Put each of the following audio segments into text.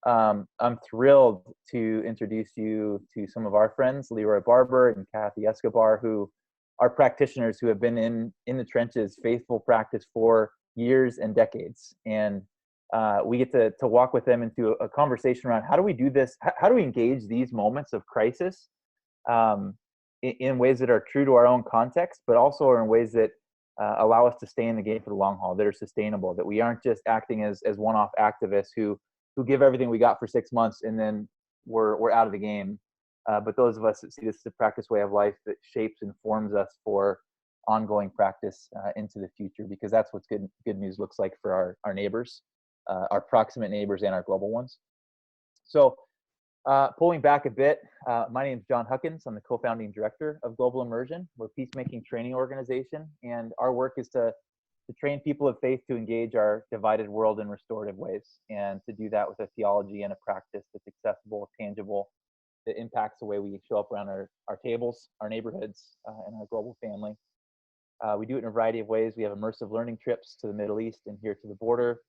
I'm thrilled to introduce you to some of our friends, Leroy Barber and Kathy Escobar, who are practitioners who have been in the trenches, faithful practice for years and decades. And we get to walk with them into a conversation around how do we do this? How do we engage these moments of crisis in ways that are true to our own context, but also in ways that allow us to stay in the game for the long haul, that are sustainable, that we aren't just acting as one-off activists who give everything we got for 6 months and then we're out of the game. But those of us that see this as a practice way of life that shapes and forms us for ongoing practice into the future, because that's what good news looks like for our neighbors, our proximate neighbors and our global ones. So pulling back a bit, my name is John Huckins. I'm the co-founding director of Global Immersion. We're a peacemaking training organization, and our work is to train people of faith to engage our divided world in restorative ways, and to do that with a theology and a practice that's accessible, tangible, that impacts the way we show up around our tables, our neighborhoods, and our global family. We do it in a variety of ways. We have immersive learning trips to the Middle East and here to the border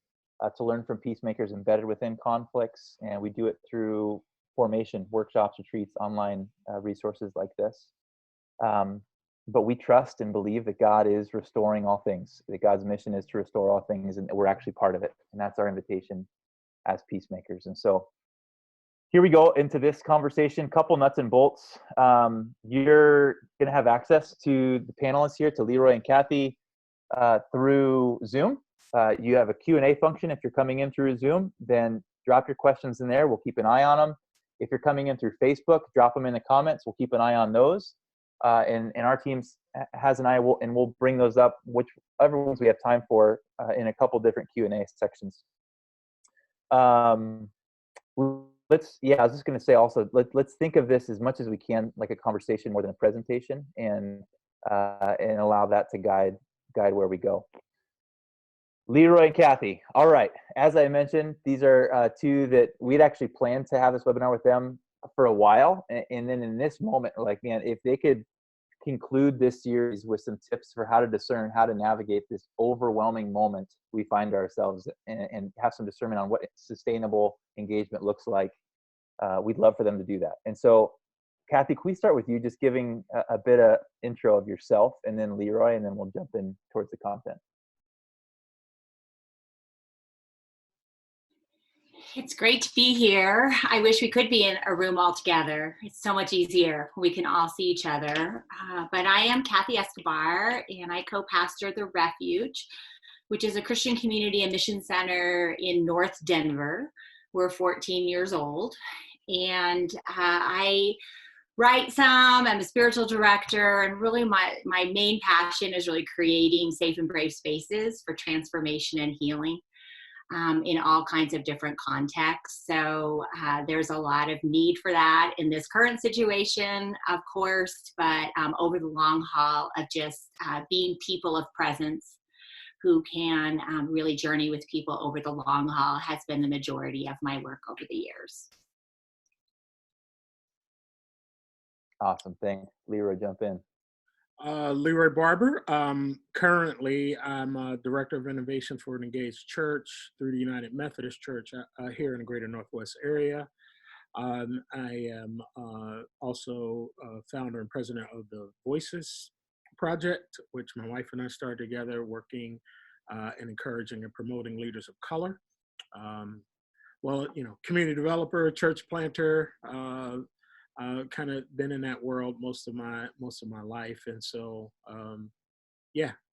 to learn from peacemakers embedded within conflicts, and we do it through formation, workshops, retreats, online resources like this. But we trust and believe that God is restoring all things, that God's mission is to restore all things, and we're actually part of it. And that's our invitation as peacemakers. And so here we go into this conversation, couple nuts and bolts. You're going to have access to the panelists here, to Leroy and Kathy, through Zoom. You have a Q&A function. If you're coming in through Zoom, then drop your questions in there. We'll keep an eye on them. If you're coming in through Facebook, drop them in the comments. We'll keep an eye on those. And our team has an eye, and we'll bring those up, whichever ones we have time for, in a couple different Q&A sections. I was just going to say also, let's think of this as much as we can like a conversation more than a presentation, and allow that to guide where we go. Leroy and Kathy. All right. As I mentioned, these are two that we'd actually planned to have this webinar with them for a while. And then in this moment, like, man, if they could conclude this series with some tips for how to discern, how to navigate this overwhelming moment we find ourselves and have some discernment on what sustainable engagement looks like, we'd love for them to do that. And so, Kathy, can we start with you just giving a bit of intro of yourself, and then Leroy, and then we'll jump in towards the content. It's great to be here. I wish we could be in a room all together. It's so much easier. We can all see each other. But I am Kathy Escobar, and I co-pastor The Refuge, which is a Christian community and mission center in North Denver. We're 14 years old. And I write some. I'm a spiritual director. And really my main passion is really creating safe and brave spaces for transformation and healing. In all kinds of different contexts. So there's a lot of need for that in this current situation, of course, but over the long haul of just being people of presence who can really journey with people over the long haul has been the majority of my work over the years. Awesome. Thanks. Leroy, jump in. Leroy Barber. Currently, I'm a Director of Innovation for an Engaged Church through the United Methodist Church here in the greater Northwest area. I am also founder and president of the Voices Project, which my wife and I started together, working and encouraging and promoting leaders of color. Community developer, church planter, kind of been in that world most of my life, and so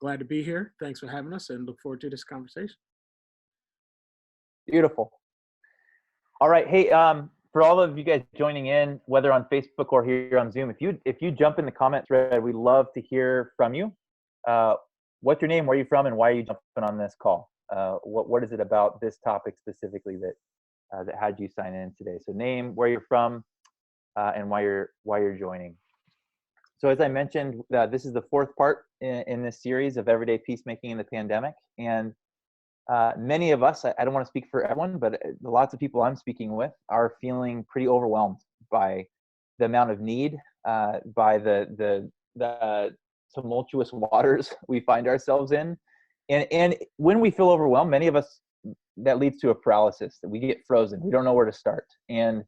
glad to be here. Thanks for having us, and look forward to this conversation. Beautiful. All right, hey, for all of you guys joining in, whether on Facebook or here on Zoom, if you jump in the comment thread, we'd love to hear from you. What's your name? Where are you from? And why are you jumping on this call? What is it about this topic specifically that had you sign in today? So name, where you're from, and why you're joining. So as I mentioned, this is the fourth part in this series of Everyday Peacemaking in the Pandemic. And many of us, I don't want to speak for everyone, but lots of people I'm speaking with are feeling pretty overwhelmed by the amount of need, by the tumultuous waters we find ourselves in. And when we feel overwhelmed, many of us that leads to a paralysis, that we get frozen. We don't know where to start. And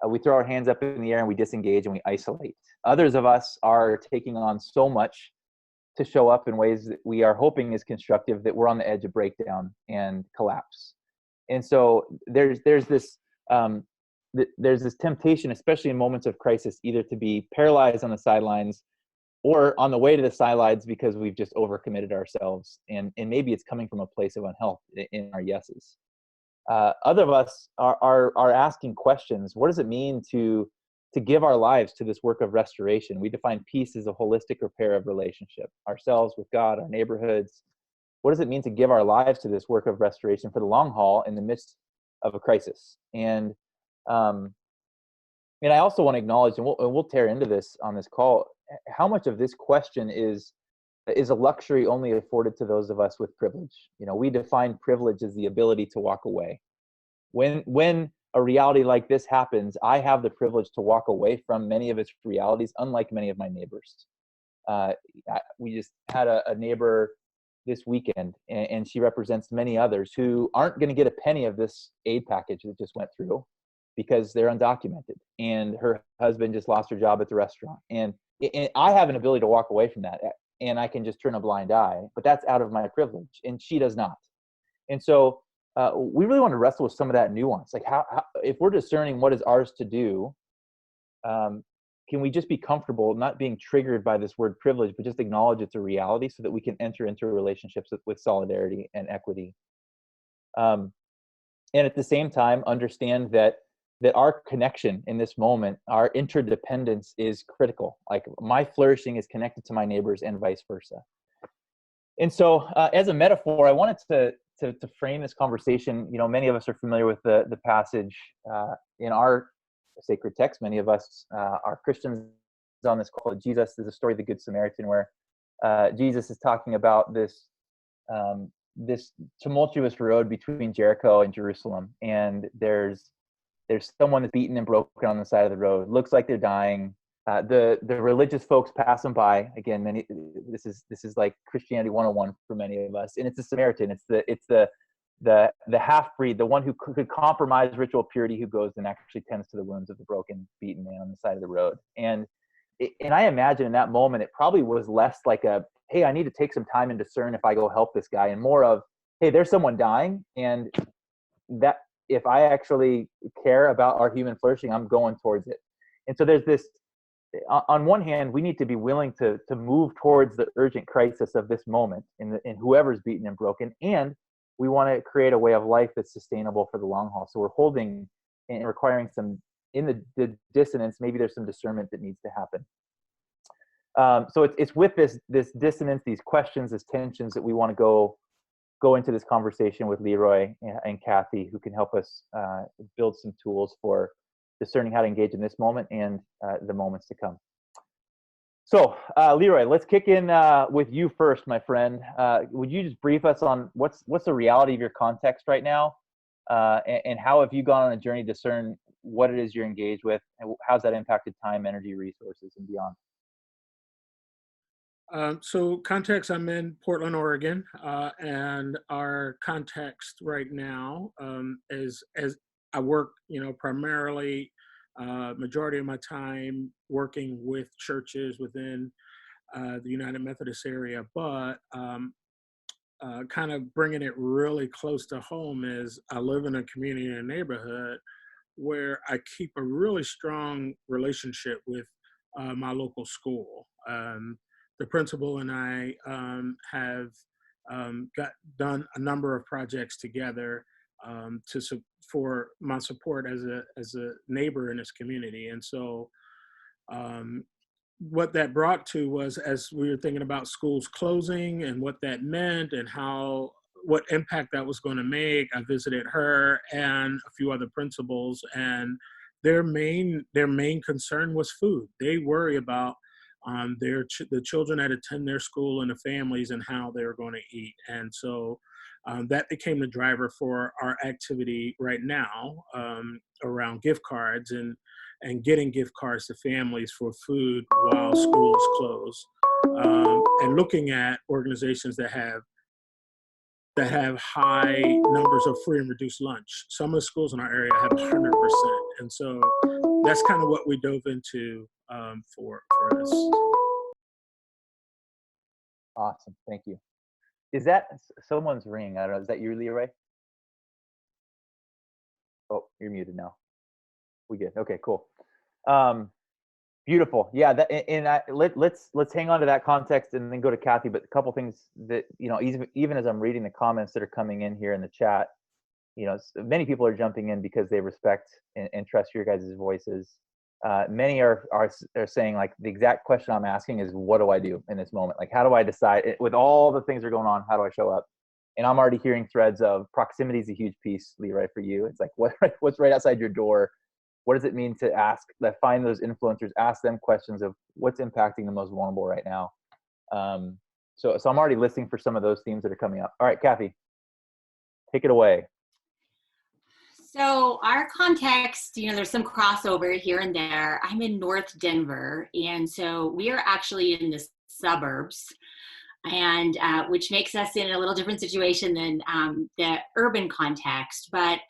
we throw our hands up in the air and we disengage and we isolate. Others of us are taking on so much to show up in ways that we are hoping is constructive, that we're on the edge of breakdown and collapse. And so there's this temptation, especially in moments of crisis, either to be paralyzed on the sidelines or on the way to the sidelines because we've just overcommitted ourselves. And maybe it's coming from a place of unhealth in our yeses. Other of us are asking questions. What does it mean to give our lives to this work of restoration? We define peace as a holistic repair of relationship, ourselves with God, our neighborhoods. What does it mean to give our lives to this work of restoration for the long haul in the midst of a crisis? And I also want to acknowledge, and we'll tear into this on this call, how much of this question is a luxury only afforded to those of us with privilege. We define privilege as the ability to walk away. When a reality like this happens, I have the privilege to walk away from many of its realities, unlike many of my neighbors. We just had a neighbor this weekend, and she represents many others who aren't going to get a penny of this aid package that just went through because they're undocumented, and her husband just lost her job at the restaurant. And I have an ability to walk away from that, and I can just turn a blind eye, but that's out of my privilege, and she does not. And so we really want to wrestle with some of that nuance. Like how if we're discerning what is ours to do, can we just be comfortable not being triggered by this word privilege, but just acknowledge it's a reality so that we can enter into relationships with solidarity and equity. And at the same time, understand that our connection in this moment, our interdependence is critical. Like my flourishing is connected to my neighbors and vice versa. And so as a metaphor, I wanted to frame this conversation. Many of us are familiar with the passage in our sacred text. Many of us are Christians on this call. Jesus is the story of the Good Samaritan, where Jesus is talking about this tumultuous road between Jericho and Jerusalem, and there's someone that's beaten and broken on the side of the road. Looks like they're dying. The religious folks pass them by. Again, this is like Christianity 101 for many of us, and it's a Samaritan. It's the half-breed, the one who could compromise ritual purity, who goes and actually tends to the wounds of the broken, beaten man on the side of the road. And I imagine in that moment, it probably was less like hey, I need to take some time and discern if I go help this guy, and more of, hey, there's someone dying, and that if I actually care about our human flourishing, I'm going towards it. And so there's this, on one hand, we need to be willing to move towards the urgent crisis of this moment in whoever's beaten and broken, and we want to create a way of life that's sustainable for the long haul. So we're holding and requiring some, in the dissonance, maybe there's some discernment that needs to happen. So it's with this dissonance, these questions, these tensions, that we want to go into this conversation with Leroy and Kathy, who can help us build some tools for discerning how to engage in this moment and the moments to come. So Leroy, let's kick in with you first, my friend. Would you just brief us on what's the reality of your context right now, and how have you gone on a journey to discern what it is you're engaged with, and how's that impacted time, energy, resources, and beyond? So context, I'm in Portland, Oregon, and our context right now is, as I work, primarily majority of my time working with churches within the United Methodist area, but kind of bringing it really close to home is I live in a community and a neighborhood where I keep a really strong relationship with my local school. The principal and I have done a number of projects together for my support as a neighbor in this community. And so what that brought to was, as we were thinking about schools closing and what that meant and what impact that was going to make, I visited her and a few other principals, and their main concern was food. They worry about the children that attend their school and the families and how they're going to eat. And so that became the driver for our activity right now around gift cards and getting gift cards to families for food while schools close, and looking at organizations that have that have high numbers of free and reduced lunch. Some of the schools in our area have 100%. And so that's kind of what we dove into for this. Awesome. Thank you. Is that someone's ring? I don't know. Is that you, Leroy? Oh, you're muted now. We good. Okay, cool. Beautiful. Yeah. Let's hang on to that context and then go to Kathy. But a couple things that, even as I'm reading the comments that are coming in here in the chat, many people are jumping in because they respect and trust your guys' voices. Many are saying, like, the exact question I'm asking is, what do I do in this moment? Like, how do I decide with all the things that are going on? How do I show up? And I'm already hearing threads of proximity is a huge piece, Leroy, for you. It's like, what's right outside your door? What does it mean to find those influencers, ask them questions of what's impacting the most vulnerable right now? So I'm already listening for some of those themes that are coming up. All right, Kathy, take it away. So our context, there's some crossover here and there. I'm in North Denver, and so we are actually in the suburbs, and which makes us in a little different situation than the urban context. But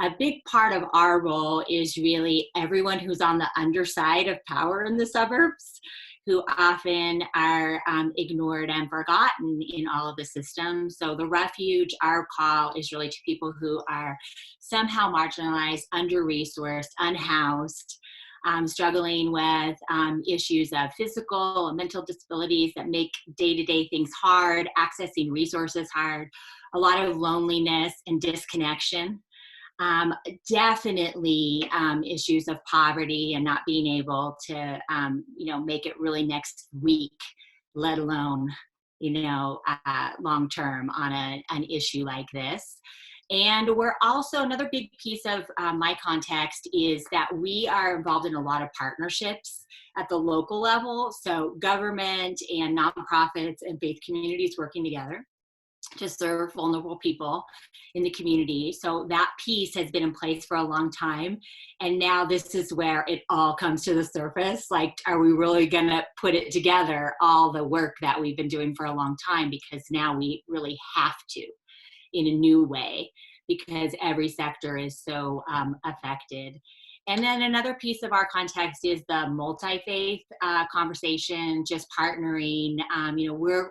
a big part of our role is really everyone who's on the underside of power in the suburbs, who often are ignored and forgotten in all of the systems. So the refuge, our call is really to people who are somehow marginalized, under-resourced, unhoused, struggling with issues of physical and mental disabilities that make day-to-day things hard, accessing resources hard, a lot of loneliness and disconnection. Definitely issues of poverty and not being able to, make it really next week, let alone, long term on an issue like this. And we're also, another big piece of my context is that we are involved in a lot of partnerships at the local level. So government and nonprofits and faith communities working together to serve vulnerable people in the community. So that piece has been in place for a long time. And now this is where it all comes to the surface. Like, are we really gonna put it together, all the work that we've been doing for a long time? Because now we really have to, in a new way, because every sector is so affected. And then another piece of our context is the multi-faith conversation, just partnering.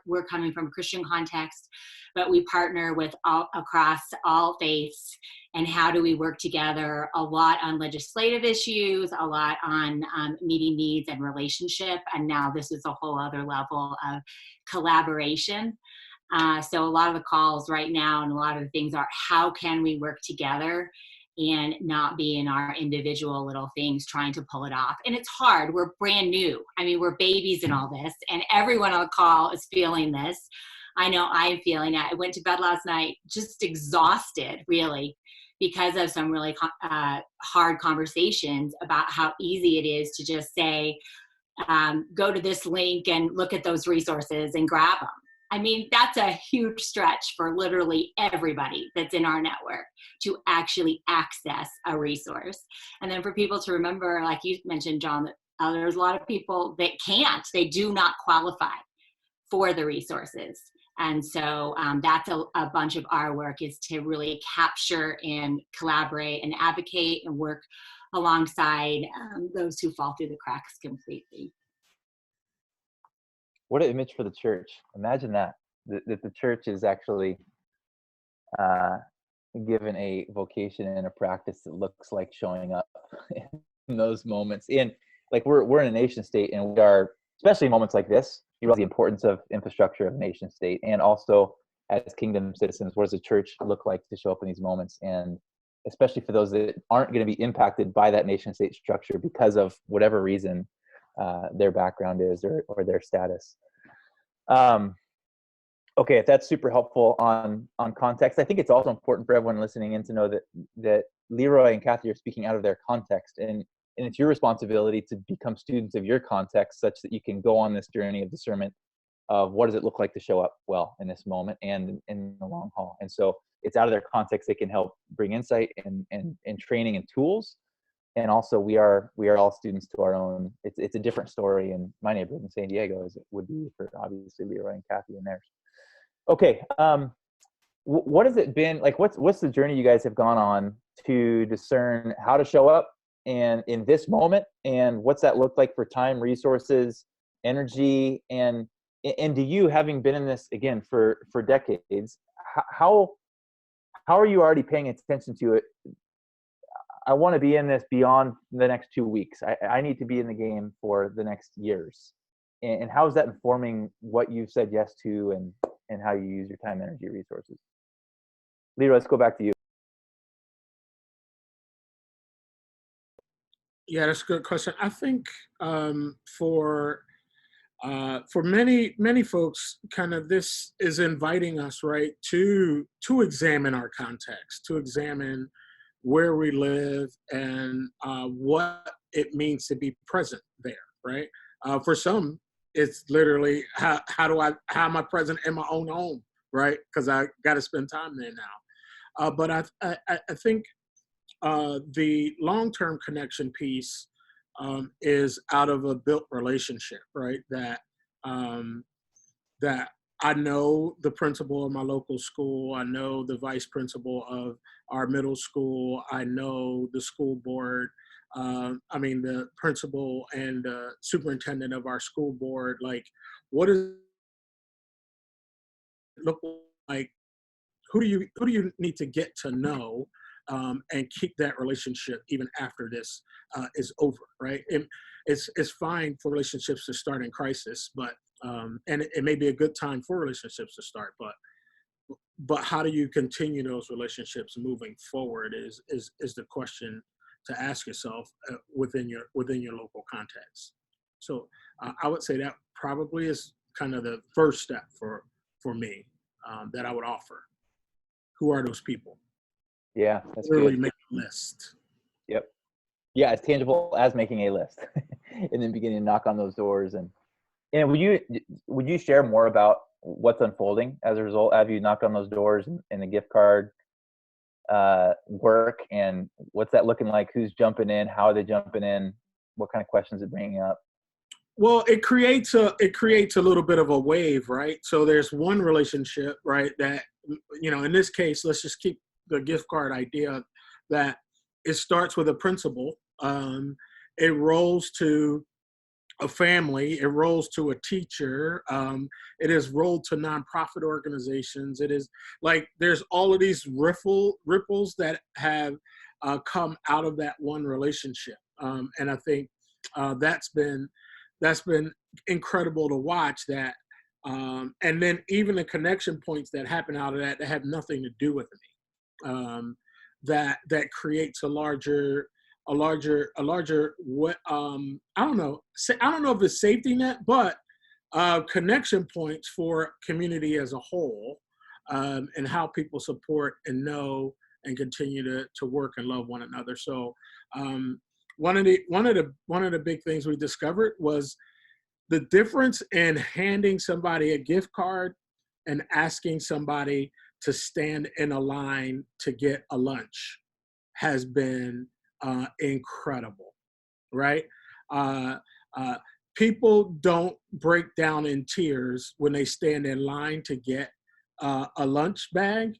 We're coming from a Christian context, but we partner with across all faiths. And how do we work together? A lot on legislative issues, a lot on meeting needs and relationship. And now this is a whole other level of collaboration. So a lot of the calls right now and a lot of the things are, how can we work together and not be in our individual little things trying to pull it off? And it's hard. We're brand new. I mean, we're babies in all this, and everyone on the call is feeling this. I know I'm feeling it. I went to bed last night just exhausted, really, because of some really hard conversations about how easy it is to just say, go to this link and look at those resources and grab them. I mean, that's a huge stretch for literally everybody that's in our network to actually access a resource. And then for people to remember, like you mentioned, John, that there's a lot of people that can't, they do not qualify for the resources. And so that's a bunch of our work, is to really capture and collaborate and advocate and work alongside those who fall through the cracks completely. What an image for the church. Imagine that the church is actually given a vocation and a practice that looks like showing up in those moments. And like, we're in a nation state, and we are, especially in moments like this, you realize the importance of infrastructure of nation state, and also as kingdom citizens, what does the church look like to show up in these moments? And especially for those that aren't going to be impacted by that nation state structure because of whatever reason their background is or their status. Okay, if that's super helpful on context, I think it's also important for everyone listening in to know that Leroy and Kathy are speaking out of their context, and it's your responsibility to become students of your context, such that you can go on this journey of discernment of what does it look like to show up well in this moment and in the long haul. And so it's out of their context they can help bring insight and training and tools. And also we are all students to our own. It's a different story in my neighborhood in San Diego as it would be for obviously Leroy and Kathy and theirs. Okay, what has it been like? What's the journey you guys have gone on to discern how to show up and in this moment, and what's that look like for time, resources, energy, and do you, having been in this again for decades, how are you already paying attention to it? I want to be in this beyond the next 2 weeks. I need to be in the game for the next years. And how is that informing what you've said yes to, and how you use your time, energy, resources? Leroy, let's go back to you. Yeah, that's a good question. I think for many folks, kind of this is inviting us, right, to examine our context, to examine where we live and what it means to be present there, right? For some, it's literally how am I present in my own home, right? Because I got to spend time there now. But I think the long-term connection piece is out of a built relationship, right? Um, that I know the principal of my local school. I know the vice principal of our middle school. I know the school board. The principal and superintendent of our school board. Like, what does it look like? Who do you need to get to know and keep that relationship even after this is over, right? And it's fine for relationships to start in crisis, but and it may be a good time for relationships to start, but how do you continue those relationships moving forward is the question to ask yourself within your local context. So I would say that probably is kind of the first step for me that I would offer. Who are those people? Yeah, that's Literally good. make a list. Yep. Yeah, as tangible as making a list, and then beginning to knock on those doors. And would you share more about what's unfolding as a result? Have you knocked on those doors and the gift card work, and what's that looking like? Who's jumping in? How are they jumping in? What kind of questions are bringing up? Well, it creates a little bit of a wave, right? So there's one relationship, right, that, in this case, let's just keep the gift card idea, that it starts with a principal. It rolls to a family, it rolls to a teacher, it is rolled to nonprofit organizations. It is like there's all of these ripples that have come out of that one relationship, and I think that's been incredible to watch that. And then even the connection points that happen out of that have nothing to do with me. That creates a larger what I don't know if it's safety net, but connection points for community as a whole, and how people support and know and continue to work and love one another. So one of the big things we discovered was the difference in handing somebody a gift card and asking somebody to stand in a line to get a lunch has been incredible, right? Uh, uh, People don't break down in tears when they stand in line to get a lunch bag,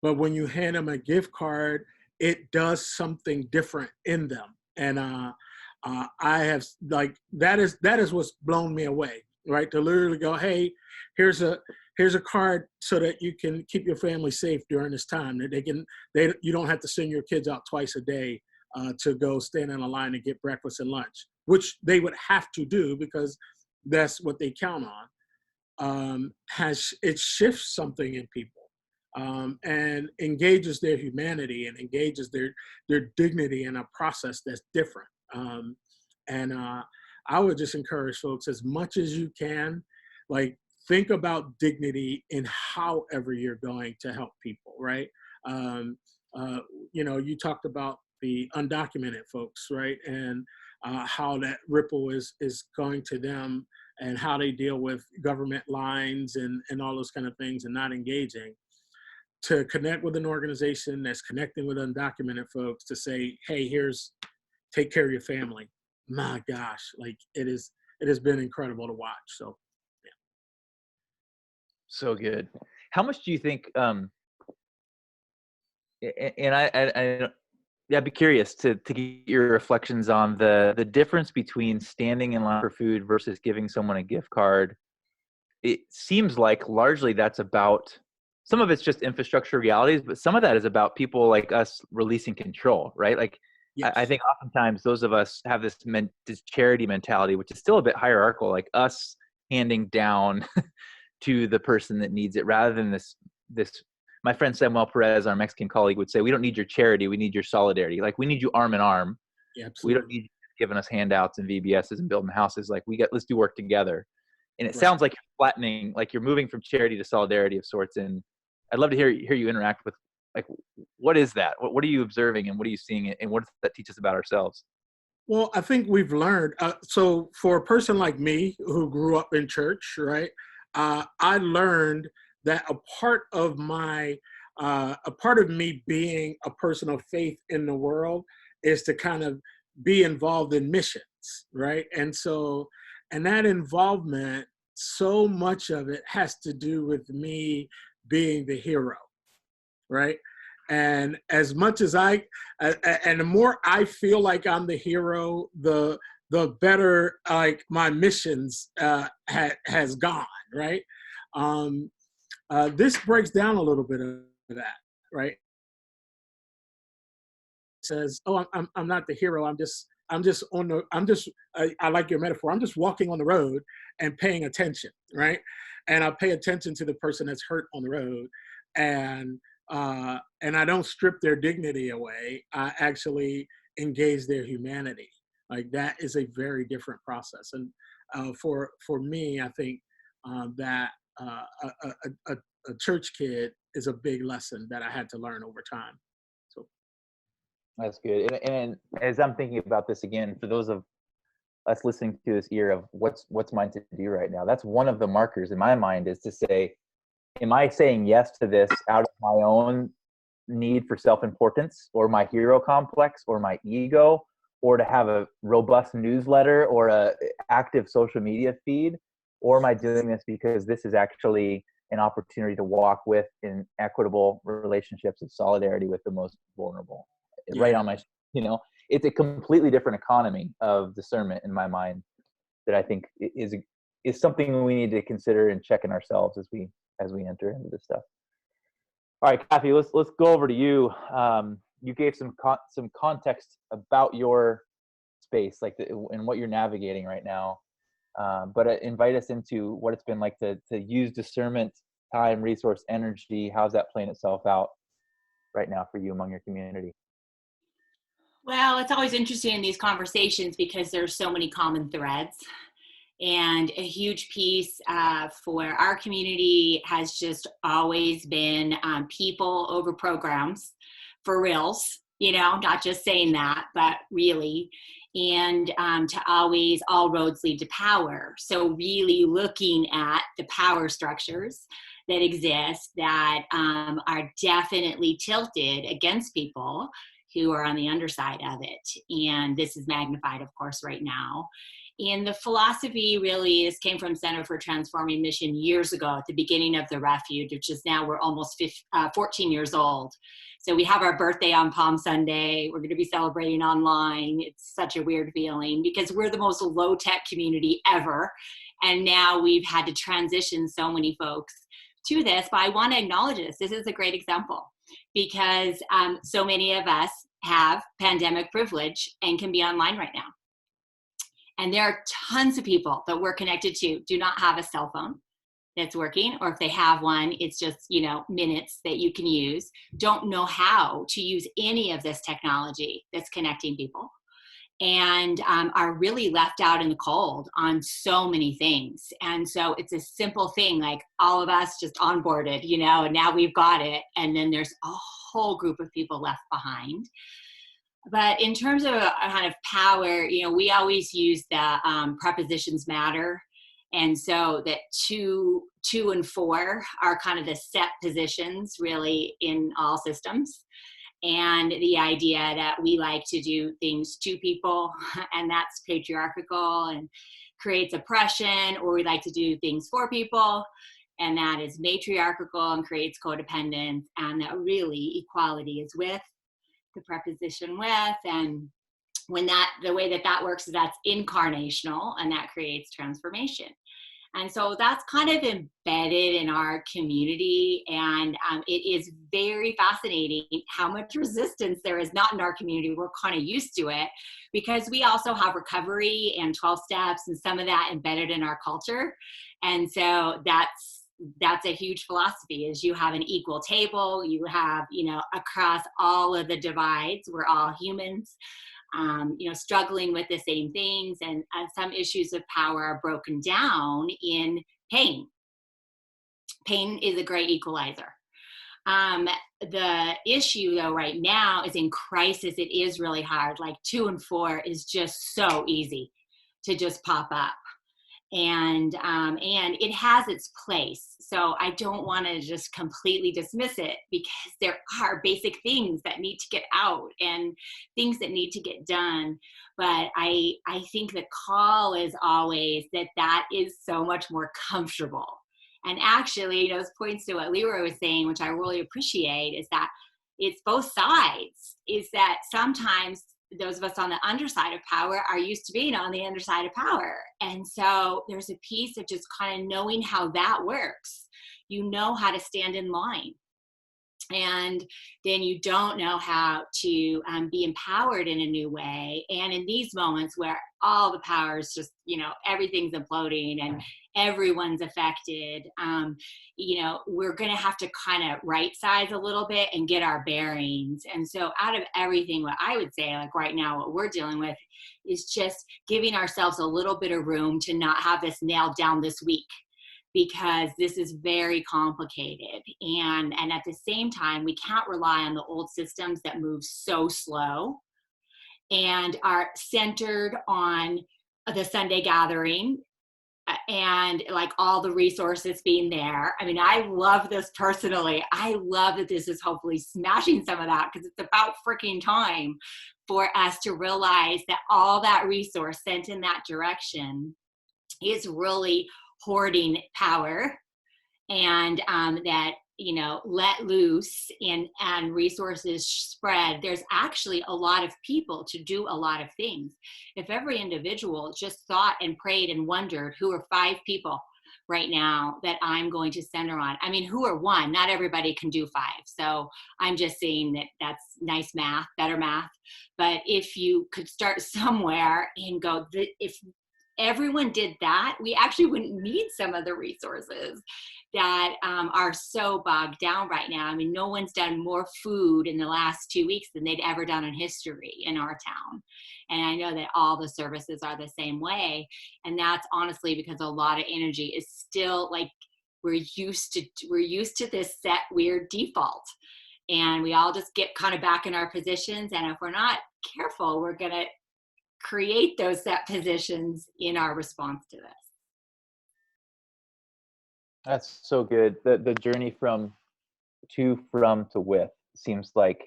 but when you hand them a gift card, it does something different in them. And I have, like, that is what's blown me away, right? To literally go, hey, here's a card so that you can keep your family safe during this time. That you don't have to send your kids out twice a day to go stand in a line and get breakfast and lunch, which they would have to do because that's what they count on. It shifts something in people, and engages their humanity and engages their dignity in a process that's different. And I would just encourage folks, as much as you can, like, think about dignity in however you're going to help people, right? You talked about the undocumented folks, right? And how that ripple is going to them, and how they deal with government lines and all those kind of things and not engaging. To connect with an organization that's connecting with undocumented folks to say, hey, take care of your family. My gosh, like, it has been incredible to watch. So, yeah. So good. How much do you think And yeah, I'd be curious to get your reflections on the difference between standing in line for food versus giving someone a gift card. It seems like largely that's about, some of it's just infrastructure realities, but some of that is about people like us releasing control, right? Like I Yes. think oftentimes those of us have this charity mentality, which is still a bit hierarchical, like us handing down to the person that needs it, rather than this. My friend Samuel Perez, our Mexican colleague, would say, "We don't need your charity, we need your solidarity. Like we need you arm in arm. Yeah, We don't absolutely. need you giving us handouts and VBSs and building houses. Like let's do work together." And it Right. sounds like you're flattening, like you're moving from charity to solidarity of sorts. And I'd love to hear you interact with, like, what is that? What are you observing, and what are you seeing, and what does that teach us about ourselves? Well, I think we've learned. So for a person like me who grew up in church, right, I learned that a part of me being a person of faith in the world is to kind of be involved in missions, right? And that involvement, so much of it has to do with me being the hero, right? And as much as and the more I feel like I'm the hero, the better like my missions has gone, right? Um, this breaks down a little bit of that, right? It says, "Oh, I'm not the hero. I like your metaphor. I'm just walking on the road and paying attention, right? And I pay attention to the person that's hurt on the road, and and I don't strip their dignity away. I actually engage their humanity. Like that is a very different process. And for me, I think that a church kid is a big lesson that I had to learn over time. So That's good. And as I'm thinking about this again, for those of us listening to this ear of what's mine to do right now, that's one of the markers in my mind, is to say, am I saying yes to this out of my own need for self-importance, or my hero complex, or my ego, or to have a robust newsletter or a active social media feed? Or am I doing this because this is actually an opportunity to walk with in equitable relationships of solidarity with the most vulnerable? Right yeah, on my, it's a completely different economy of discernment in my mind, that I think is something we need to consider and check in ourselves as we enter into this stuff. All right, Kathy, let's go over to you. You gave some context about your space, like and what you're navigating right now. But invite us into what it's been like to use discernment, time, resource, energy. How's that playing itself out right now for you among your community? Well, it's always interesting in these conversations because there's so many common threads. And a huge piece for our community has just always been people over programs, for reals, not just saying that, but really. And to always, all roads lead to power. So really looking at the power structures that exist that are definitely tilted against people who are on the underside of it. And this is magnified, of course, right now. And the philosophy really came from Center for Transforming Mission years ago at the beginning of the Refuge, which is now we're almost 14 years old. So we have our birthday on Palm Sunday. We're going to be celebrating online. It's such a weird feeling because we're the most low-tech community ever. And now we've had to transition so many folks to this. But I want to acknowledge this. This is a great example because so many of us have pandemic privilege and can be online right now. And there are tons of people that we're connected to do not have a cell phone that's working, or if they have one, it's just, minutes that you can use, don't know how to use any of this technology that's connecting people, and are really left out in the cold on so many things. And so it's a simple thing, like all of us just onboarded, and now we've got it. And then there's a whole group of people left behind. But in terms of a kind of power, we always use the prepositions matter. And so that 2, 2, and 4 are kind of the set positions really in all systems. And the idea that we like to do things to people, and that's patriarchal and creates oppression, or we like to do things for people, and that is matriarchal and creates codependence, and that really equality is with, the preposition with, and when the way that works is that's incarnational, and that creates transformation. And so that's kind of embedded in our community. And it is very fascinating how much resistance there is not in our community. We're kind of used to it because we also have recovery and 12 steps and some of that embedded in our culture. And so that's a huge philosophy, is you have an equal table, you have, across all of the divides, we're all humans, struggling with the same things, and some issues of power are broken down in pain. Pain is a great equalizer. The issue though right now is in crisis. It is really hard. Like 2 and 4 is just so easy to just pop up. And it has its place. So I don't want to just completely dismiss it, because there are basic things that need to get out and things that need to get done. But I think the call is always that is so much more comfortable. And actually, this points to what Leroy was saying, which I really appreciate, is that it's both sides. Is that sometimes those of us on the underside of power are used to being on the underside of power. And so there's a piece of just kind of knowing how that works. You know how to stand in line. And then you don't know how to be empowered in a new way. And in these moments where all the power is just, everything's imploding and everyone's affected, we're going to have to kind of right size a little bit and get our bearings. And so out of everything, what I would say, like right now, what we're dealing with is just giving ourselves a little bit of room to not have this nailed down this week, because this is very complicated. And at the same time, we can't rely on the old systems that move so slow and are centered on the Sunday gathering and like all the resources being there. I mean, I love this personally. I love that this is hopefully smashing some of that, because it's about freaking time for us to realize that all that resource sent in that direction is really hoarding power, and that let loose and resources spread. There's actually a lot of people to do a lot of things. If every individual just thought and prayed and wondered, who are 5 people right now that I'm going to center on? I mean, who are 1? Not everybody can do 5. So I'm just saying that that's nice math, better math. But if you could start somewhere and go, if everyone did that, we actually wouldn't need some of the resources that are so bogged down right now. I mean, no one's done more food in the last 2 weeks than they'd ever done in history in our town. And I know that all the services are the same way. And that's honestly because a lot of energy is still like, we're used to this set weird default. And we all just get kind of back in our positions. And if we're not careful, we're going to create those set positions in our response to this. That's so good. The journey from to with seems like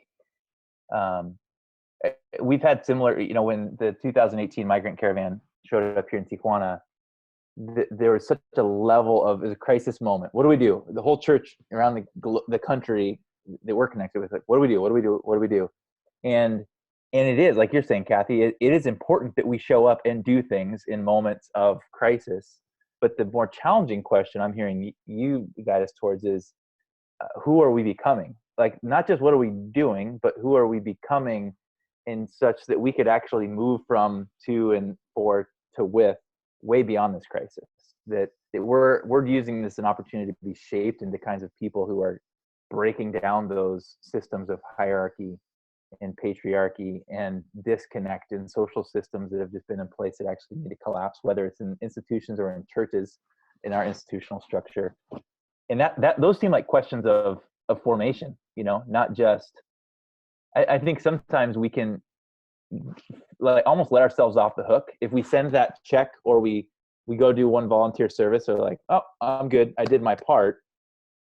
we've had similar, when the 2018 migrant caravan showed up here in Tijuana, there was such a level of, it was a crisis moment. What do we do? The whole church around the country that we're connected with, like, what do we do? What do we do? What do we do? And it is, like you're saying, Kathy, it is important that we show up and do things in moments of crisis. But the more challenging question I'm hearing you guide us towards is, who are we becoming? Like, not just what are we doing, but who are we becoming in such that we could actually move from to and for to with way beyond this crisis. That we're using this an opportunity to be shaped into kinds of people who are breaking down those systems of hierarchy and patriarchy and disconnect in social systems that have just been in place that actually need to collapse, whether it's in institutions or in churches, in our institutional structure. And that those seem like questions of formation, not just, I think sometimes we can like almost let ourselves off the hook if we send that check, or we go do one volunteer service, or like, oh, I'm good, I did my part.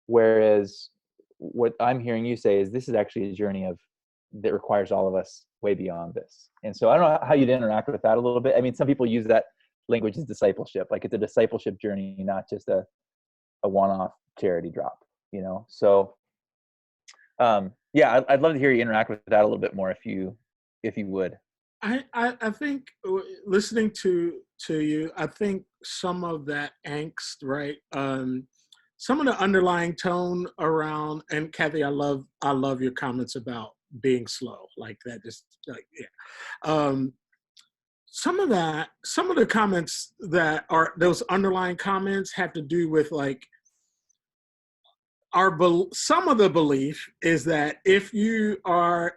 Whereas what I'm hearing you say is this is actually a journey that requires all of us way beyond this. And so I don't know how you'd interact with that a little bit. I mean, some people use that language as discipleship, like it's a discipleship journey, not just a a one-off charity drop, you know? So, yeah, I'd love to hear you interact with that a little bit more if you would. I think listening to you, I think some of that angst, right? Some of the underlying tone around, and Kathy, I love your comments about being slow, like that. Just like, yeah. Some of the comments that are those underlying comments have to do with like some of the belief is that if you are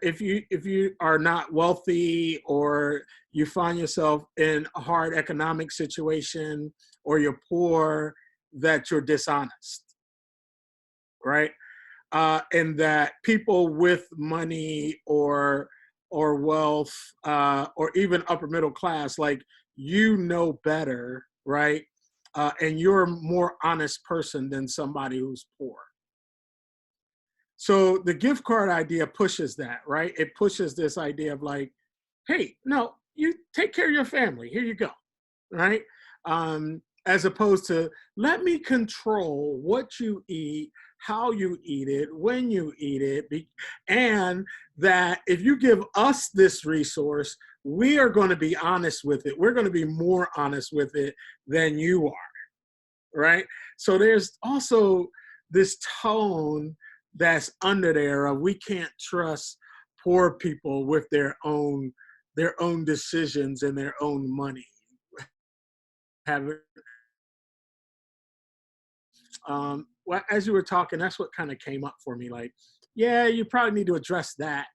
not wealthy, or you find yourself in a hard economic situation, or you're poor, that you're dishonest, right? And that people with money or wealth, or even upper middle class, like, you know better, right? And you're a more honest person than somebody who's poor. So the gift card idea pushes that, right? It pushes this idea of like, hey, no, you take care of your family. Here you go, right? As opposed to, let me control what you eat, how you eat it, when you eat it, and that if you give us this resource, we are going to be honest with it. We're going to be more honest with it than you are, right? So there's also this tone that's under there of, we can't trust poor people with their own decisions and their own money. Well, as you were talking, that's what kind of came up for me. Like, yeah, you probably need to address that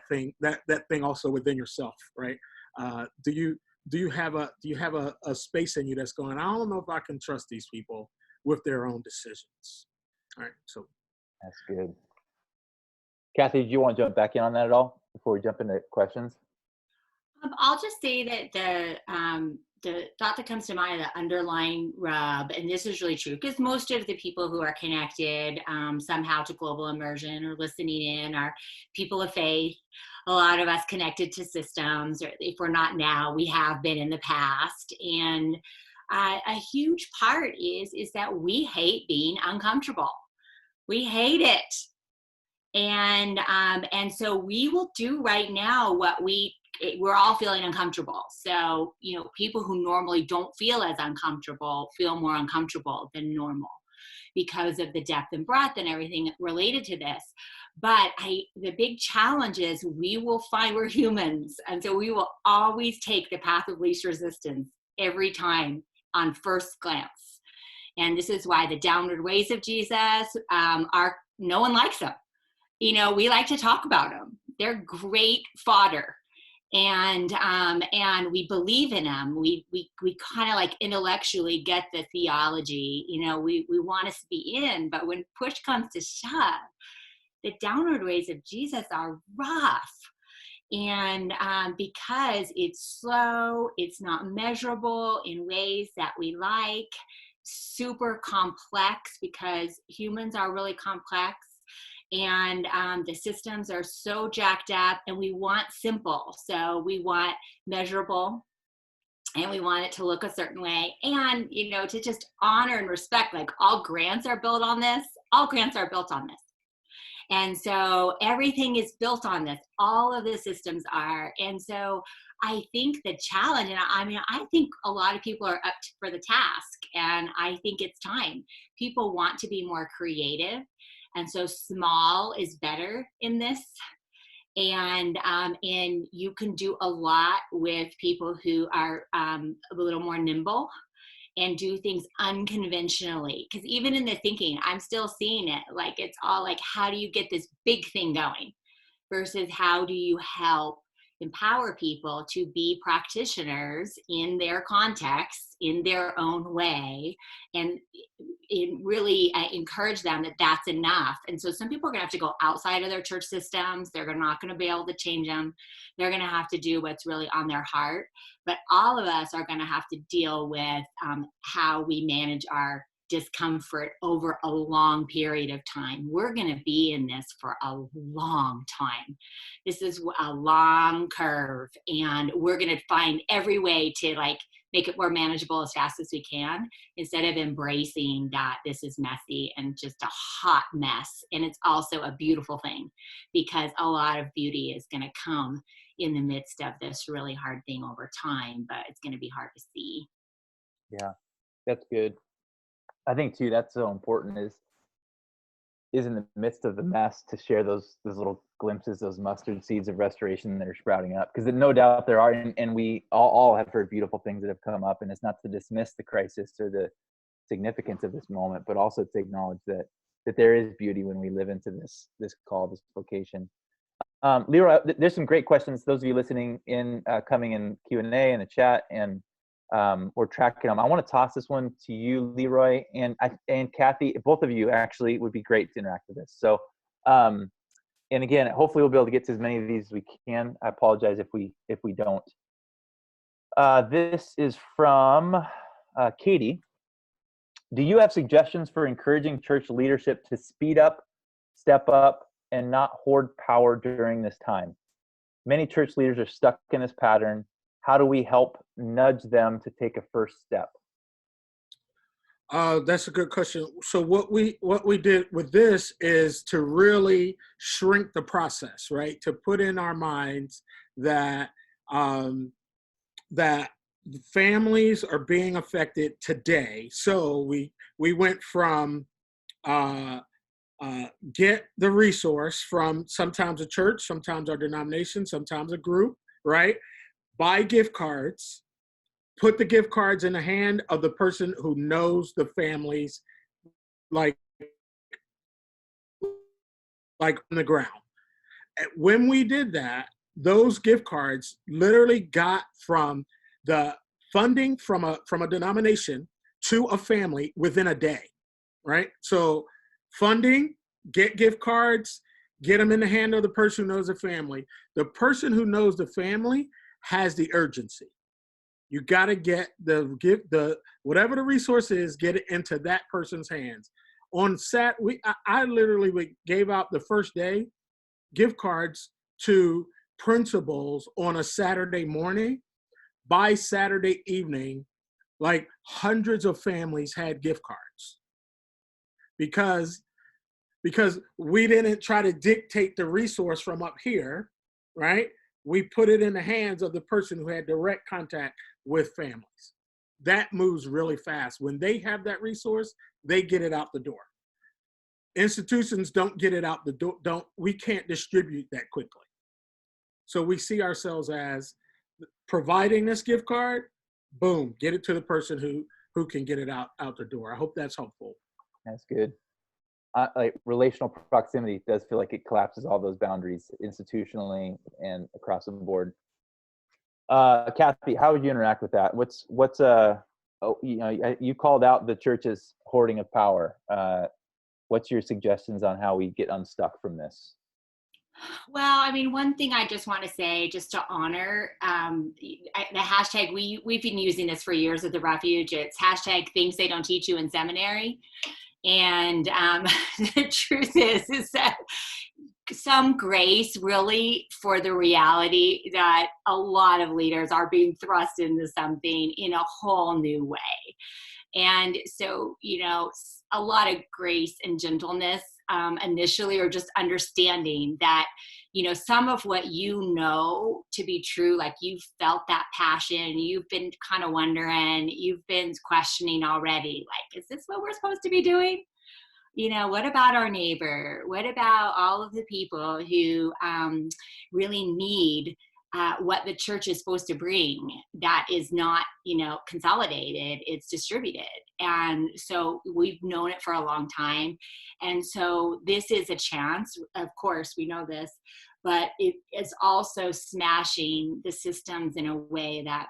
thing also within yourself, right? Do you have a space in you that's going, I don't know if I can trust these people with their own decisions. All right, so That's good. Kathy, do you want to jump back in on that at all before we jump into questions? I'll just say that the thought that comes to mind, the underlying rub, and this is really true, because most of the people who are connected somehow to Global Immersion or listening in are people of faith. A lot of us connected to systems, or if we're not now, we have been in the past. And a huge part is that we hate being uncomfortable. We hate it. And so we will do right now what we're all feeling uncomfortable. So, you know, people who normally don't feel as uncomfortable feel more uncomfortable than normal because of the depth and breadth and everything related to this. But the big challenge is we will find we're humans. And so we will always take the path of least resistance every time on first glance. And this is why the downward ways of Jesus no one likes them. You know, we like to talk about them. They're great fodder. And we believe in them. We kind of like intellectually get the theology, you know, we want us to be in, but when push comes to shove, the downward ways of Jesus are rough. And because it's slow, it's not measurable in ways that we like, super complex, because humans are really complex. And the systems are so jacked up, and we want simple. So we want measurable, and we want it to look a certain way, and, you know, to just honor and respect, like, all grants are built on this. All grants are built on this. And so everything is built on this. All of the systems are. And so I think the challenge, and I think a lot of people are up for the task, and I think it's time. People want to be more creative. And so small is better in this. And you can do a lot with people who are a little more nimble and do things unconventionally. Because even in the thinking, I'm still seeing it. Like, it's all like, how do you get this big thing going versus how do you help empower people to be practitioners in their context, in their own way, and really encourage them that that's enough. And so some people are going to have to go outside of their church systems. They're not going to be able to change them. They're going to have to do what's really on their heart. But all of us are going to have to deal with how we manage our discomfort over a long period of time. We're going to be in this for a long time. This is a long curve, and we're going to find every way to, like, make it more manageable as fast as we can, instead of embracing that this is messy and just a hot mess. And it's also a beautiful thing, because a lot of beauty is going to come in the midst of this really hard thing over time, but it's going to be hard to see. Yeah, that's good. I think too, that's so important is in the midst of the mess to share those little glimpses, those mustard seeds of restoration that are sprouting up, because no doubt there are, and we all have heard beautiful things that have come up, and it's not to dismiss the crisis or the significance of this moment, but also to acknowledge that there is beauty when we live into this call, this vocation. Leroy, there's some great questions. Those of you listening in, coming in Q&A in the chat, and we're tracking them. I want to toss this one to you, Leroy, and Kathy. Both of you actually would be great to interact with this. So, and again, hopefully we'll be able to get to as many of these as we can. I apologize if we don't. This is from Katie. Do you have suggestions for encouraging church leadership to speed up, step up, and not hoard power during this time? Many church leaders are stuck in this pattern. How do we help nudge them to take a first step? That's a good question. So what we did with this is to really shrink the process, right? To put in our minds that that families are being affected today. So we went from get the resource from sometimes a church, sometimes our denomination, sometimes a group, right? Buy gift cards, put the gift cards in the hand of the person who knows the families, like on the ground. When we did that, those gift cards literally got from the funding from a denomination to a family within a day, right? So funding, get gift cards, get them in the hand of the person who knows the family. The person who knows the family has the urgency. You got to get whatever the resource is, get it into that person's hands. On I literally gave out the first day gift cards to principals on a Saturday morning. By Saturday evening, like hundreds of families had gift cards because we didn't try to dictate the resource from up here, right? We put it in the hands of the person who had direct contact with families. That moves really fast. When they have that resource, they get it out the door. Institutions don't get it out the door. We can't distribute that quickly. So we see ourselves as providing this gift card, boom, get it to the person who can get it out the door. I hope that's helpful. That's good. Like relational proximity does feel like it collapses all those boundaries institutionally and across the board. Kathy, how would you interact with that? You called out the church's hoarding of power. What's your suggestions on how we get unstuck from this? Well, I mean, one thing I just want to say, just to honor the hashtag, we've been using this for years at the Refuge. It's hashtag things they don't teach you in seminary. And the truth is that some grace really for the reality that a lot of leaders are being thrust into something in a whole new way. And so, a lot of grace and gentleness initially, or just understanding that, some of what to be true, like you've felt that passion, you've been kind of wondering, you've been questioning already, like, is this what we're supposed to be doing? What about our neighbor? What about all of the people who really need what the church is supposed to bring that is not, consolidated, it's distributed. And so we've known it for a long time. And so this is a chance, of course, we know this, but it is also smashing the systems in a way that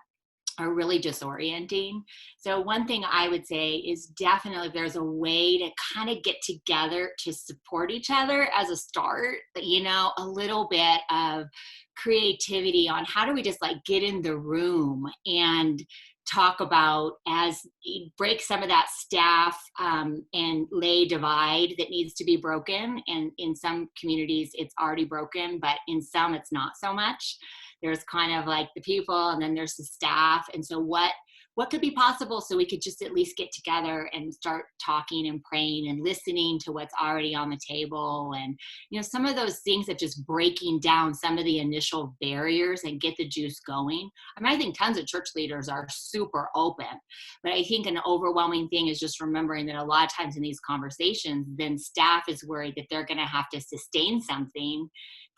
are really disorienting. So one thing I would say is definitely if there's a way to kind of get together to support each other as a start, a little bit of creativity on how do we just like get in the room and talk about, as break some of that staff and lay divide that needs to be broken. And in some communities it's already broken, but in some it's not so much. There's kind of like the people and then there's the staff. And so what what could be possible so we could just at least get together and start talking and praying and listening to what's already on the table. And, some of those things of just breaking down some of the initial barriers and get the juice going. I mean, I think tons of church leaders are super open, but I think an overwhelming thing is just remembering that a lot of times in these conversations, then staff is worried that they're going to have to sustain something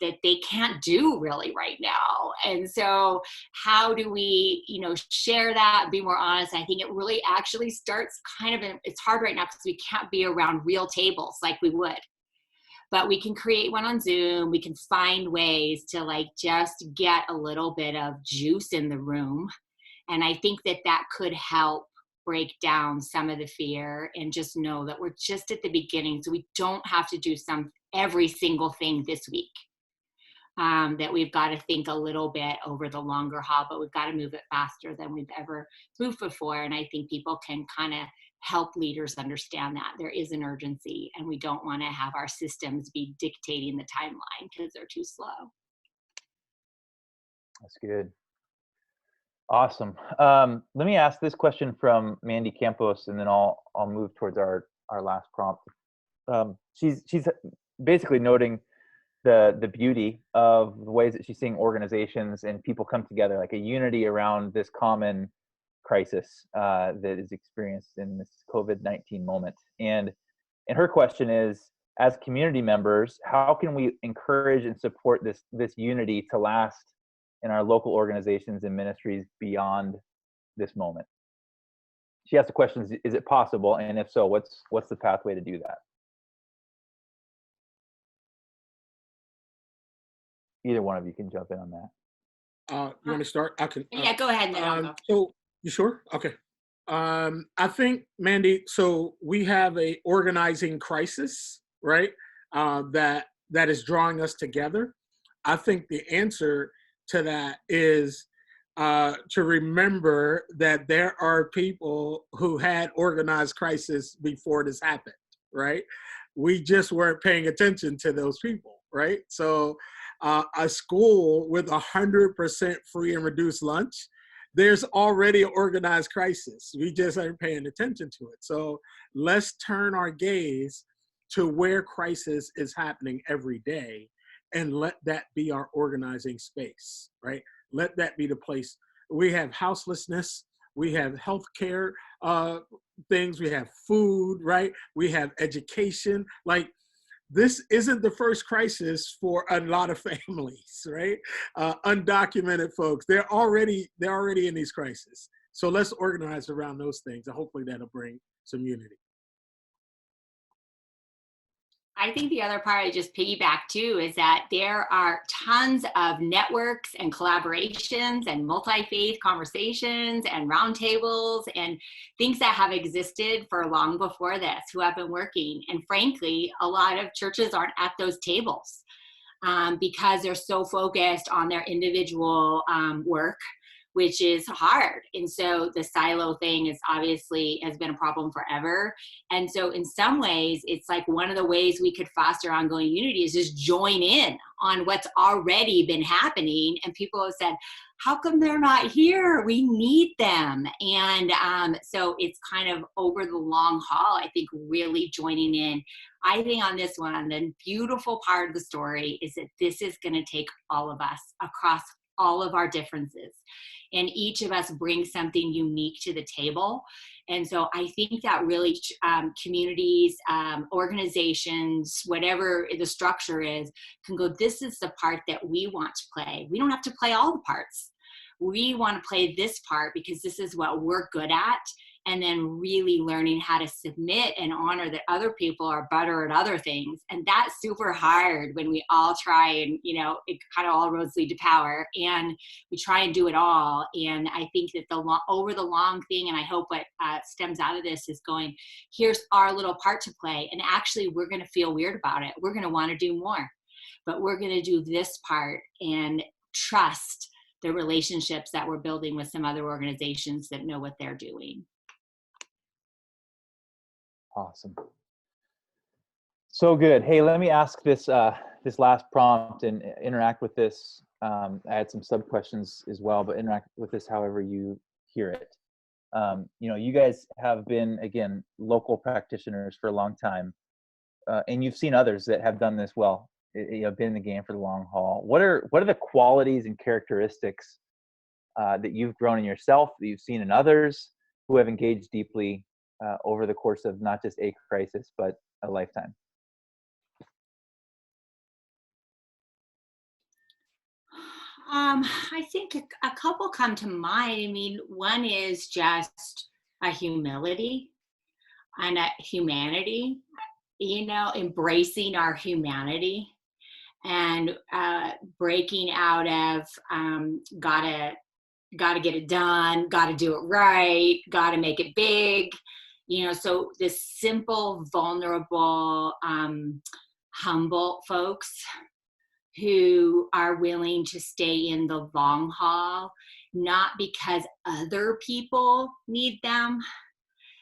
that they can't do really right now. And so how do we, share that, be more honest? I think it really actually starts it's hard right now because we can't be around real tables like we would. But we can create one on Zoom. We can find ways to just get a little bit of juice in the room. And I think that could help break down some of the fear and just know that we're just at the beginning. So we don't have to do every single thing this week. That we've got to think a little bit over the longer haul, but we've got to move it faster than we've ever moved before. And I think people can kind of help leaders understand that there is an urgency and we don't want to have our systems be dictating the timeline because they're too slow. That's good. Awesome. Let me ask this question from Mandy Campos, and then I'll move towards our last prompt. She's basically noting the beauty of the ways that she's seeing organizations and people come together, like a unity around this common crisis that is experienced in this COVID-19 moment. And her question is, as community members, how can we encourage and support this unity to last in our local organizations and ministries beyond this moment? She asked the question, is it possible? And if so, what's the pathway to do that? Either one of you can jump in on that. You want to start? I can. Yeah, go ahead. And then I'll go. So you sure? Okay. I think, Mandy, so we have a organizing crisis, right? That is drawing us together. I think the answer to that is to remember that there are people who had organized crisis before this happened, right? We just weren't paying attention to those people, right? So a school with 100% free and reduced lunch, there's already an organized crisis. We just aren't paying attention to it. So let's turn our gaze to where crisis is happening every day and let that be our organizing space, right? Let that be the place. We have houselessness, we have healthcare things, we have food, right? We have education. Like, this isn't the first crisis for a lot of families, right? Undocumented folks, they're already in these crises. So let's organize around those things, and hopefully that'll bring some unity. I think the other part I just piggyback too is that there are tons of networks and collaborations and multi-faith conversations and roundtables and things that have existed for long before this who have been working. And frankly, a lot of churches aren't at those tables because they're so focused on their individual work, which is hard. And so the silo thing is obviously has been a problem forever. And so in some ways, it's like one of the ways we could foster ongoing unity is just join in on what's already been happening. And people have said, how come they're not here? We need them. And so it's kind of over the long haul, I think, really joining in. I think on this one, the beautiful part of the story is that this is going to take all of us across all of our differences. And each of us brings something unique to the table. And so I think that really communities, organizations, whatever the structure is, can go, this is the part that we want to play. We don't have to play all the parts. We want to play this part because this is what we're good at. And then really learning how to submit and honor that other people are better at other things. And that's super hard when we all try and, it kind of all roads lead to power and we try and do it all. And I think that over the long thing, and I hope what stems out of this is going, here's our little part to play. And actually we're going to feel weird about it. We're going to want to do more, but we're going to do this part and trust the relationships that we're building with some other organizations that know what they're doing. Awesome. So good. Hey, let me ask this last prompt and interact with this. I had some sub questions as well, but interact with this however you hear it. You guys have been, again, local practitioners for a long time, and you've seen others that have done this well, been in the game for the long haul. What are the qualities and characteristics that you've grown in yourself, that you've seen in others who have engaged deeply over the course of not just a crisis, but a lifetime? I think a couple come to mind. I mean, one is just a humility and a humanity, embracing our humanity and breaking out of gotta get it done, gotta do it right, gotta make it big. So this simple, vulnerable, humble folks who are willing to stay in the long haul, not because other people need them,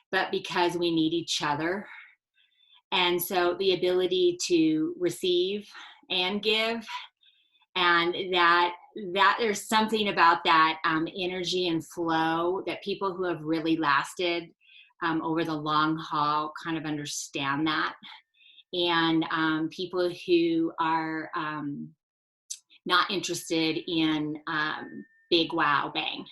but because we need each other. And so the ability to receive and give, and that there's something about that energy and flow that people who have really lasted over the long haul kind of understand that. And people who are not interested in big wow bang,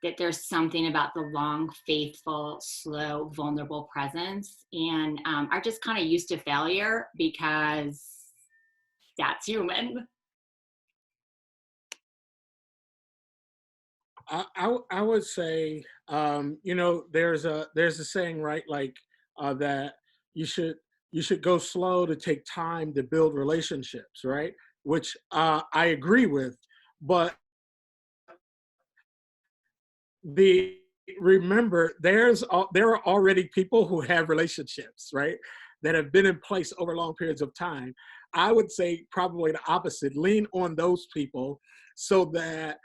that there's something about the long, faithful, slow, vulnerable presence, and are just kind of used to failure because that's human. I would say, there's a saying, right? Like that you should go slow to take time to build relationships, right? Which I agree with, but remember there are already people who have relationships, right, that have been in place over long periods of time. I would say probably the opposite. Lean on those people so that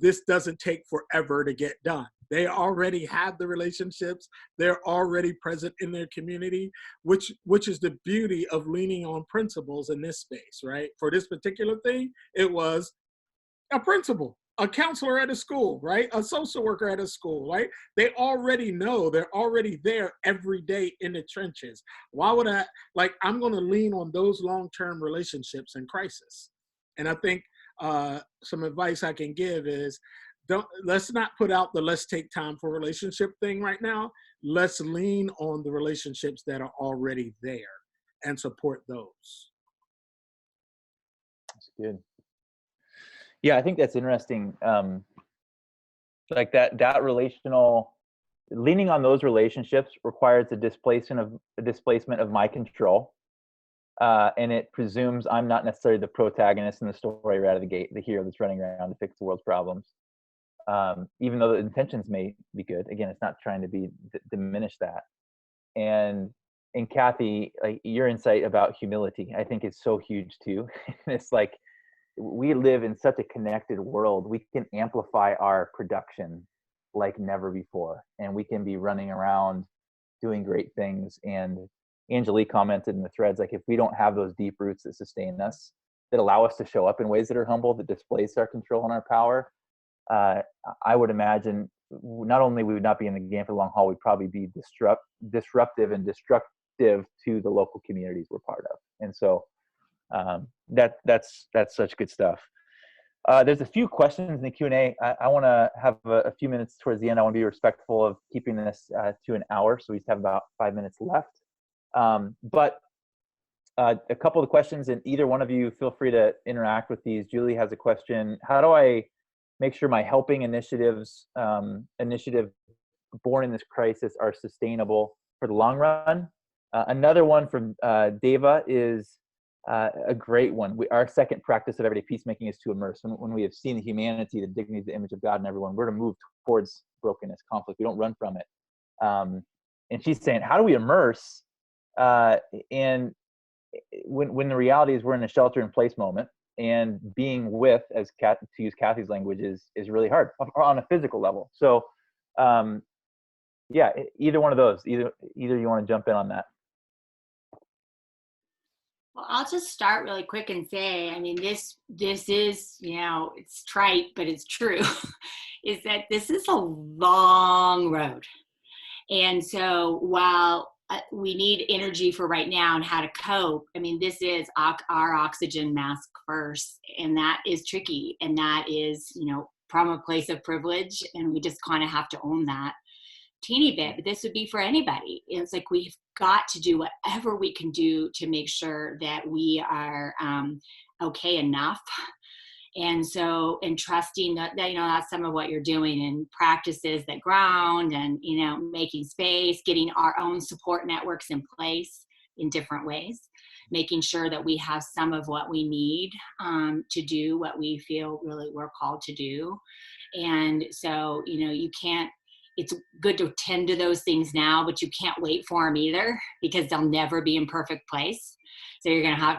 this doesn't take forever to get done. They already have the relationships. They're already present in their community, which is the beauty of leaning on principles in this space, right? For this particular thing, it was a principal, a counselor at a school, right? A social worker at a school, right? They already know, they're already there every day in the trenches. Why would I'm going to lean on those long-term relationships in crisis. And I think some advice I can give is, let's not put out the let's take time for relationship thing right now. Let's lean on the relationships that are already there and support those. That's good. Yeah, I think that's interesting. Like that relational, leaning on those relationships requires a displacement of my control, and it presumes I'm not necessarily the protagonist in the story right out of the gate, the hero that's running around to fix the world's problems. Even though the intentions may be good, again, it's not trying to diminish that. And Kathy, like, your insight about humility, I think is so huge too. It's like, we live in such a connected world. We can amplify our production like never before, and we can be running around doing great things. And Angelique commented in the threads, like, if we don't have those deep roots that sustain us, that allow us to show up in ways that are humble, that displace our control and our power, I would imagine not only we would not be in the game for the long haul, we'd probably be disruptive and destructive to the local communities we're part of. And so that's such good stuff. There's a few questions in the Q&A. I want to have a few minutes towards the end. I want to be respectful of keeping this to an hour, so we just have about 5 minutes left. But a couple of questions, and either one of you feel free to interact with these. Julie has a question: how do I make sure my helping initiative born in this crisis are sustainable for the long run? Another one from Deva is a great one. Our second practice of everyday peacemaking is to immerse. When we have seen the humanity, the dignity, the image of God in everyone, we're to move towards brokenness, conflict. We don't run from it. And she's saying, how do we immerse? And when the reality is we're in a shelter-in-place moment, and being with, to use Kathy's language, is really hard on a physical level. So, yeah, either one of those. Either you want to jump in on that. Well, I'll just start really quick and say, I mean, this is, it's trite, but it's true. is that this is a long road. And so while we need energy for right now and how to cope, I mean, this is our oxygen mask first, and that is tricky. And that is, from a place of privilege, and we just kind of have to own that teeny bit. But this would be for anybody. It's like we've got to do whatever we can do to make sure that we are okay enough. And so, and trusting that, that's some of what you're doing, and practices that ground, and, making space, getting our own support networks in place in different ways, making sure that we have some of what we need to do what we feel really we're called to do. And so, you can't, it's good to tend to those things now, but you can't wait for them either, because they'll never be in perfect place. So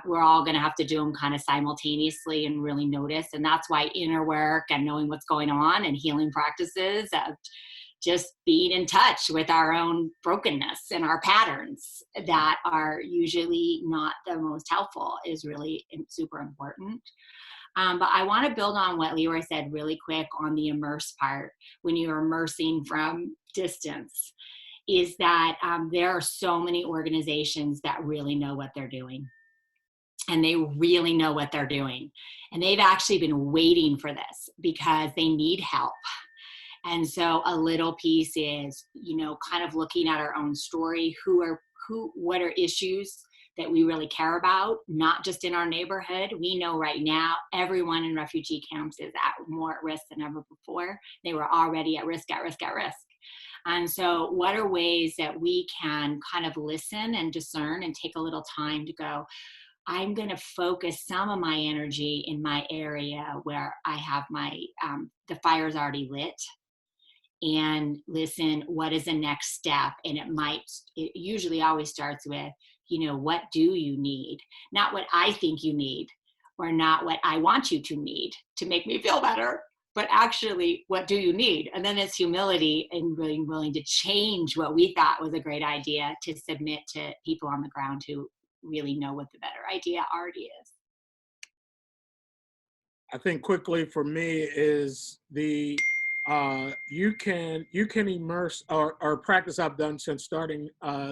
we're all going to have to do them kind of simultaneously and really notice. And that's why inner work and knowing what's going on, and healing practices of just being in touch with our own brokenness and our patterns that are usually not the most helpful is really super important. But I want to build on what Leroy said really quick on the immerse part. When you're immersing from distance, is that there are so many organizations that really know what they're doing. And they really know what they're doing. And they've actually been waiting for this because they need help. And so a little piece is, kind of looking at our own story, what are issues that we really care about, not just in our neighborhood. We know right now everyone in refugee camps is more at risk than ever before. They were already at risk. And so what are ways that we can kind of listen and discern and take a little time to go, I'm going to focus some of my energy in my area where I have the fire's already lit, and listen, what is the next step? And it usually always starts with, what do you need? Not what I think you need, or not what I want you to need to make me feel better, but actually, what do you need? And then it's humility and really willing to change what we thought was a great idea to submit to people on the ground who really know what the better idea already is. I think quickly for me is you can immerse, or practice I've done since starting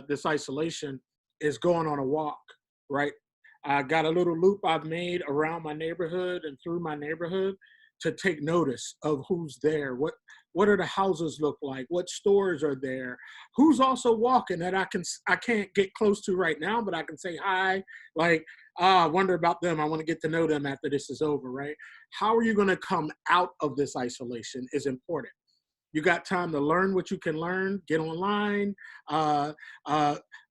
this isolation is going on a walk, right? I got a little loop I've made around my neighborhood and through my neighborhood to take notice of who's there. What are the houses look like? What stores are there? Who's also walking that I can't get close to right now, but I can say hi. Like, I wonder about them. I want to get to know them after this is over, right? How are you going to come out of this isolation is important. You got time to learn what you can learn, get online. I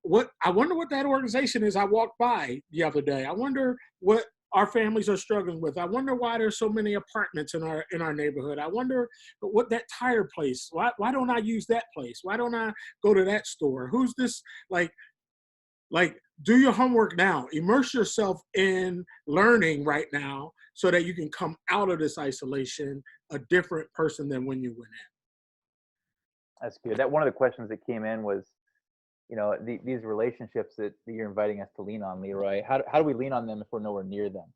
wonder what that organization is I walked by the other day. I wonder what our families are struggling with. I wonder why there's so many apartments in our neighborhood. I wonder what that tire place, why don't I use that place? Why don't I go to that store? Who's this? Like do your homework now. Immerse yourself in learning right now so that you can come out of this isolation a different person than when you went in. That's good. That one of the questions that came in was, these relationships that you're inviting us to lean on, Leroy, how do we lean on them if we're nowhere near them?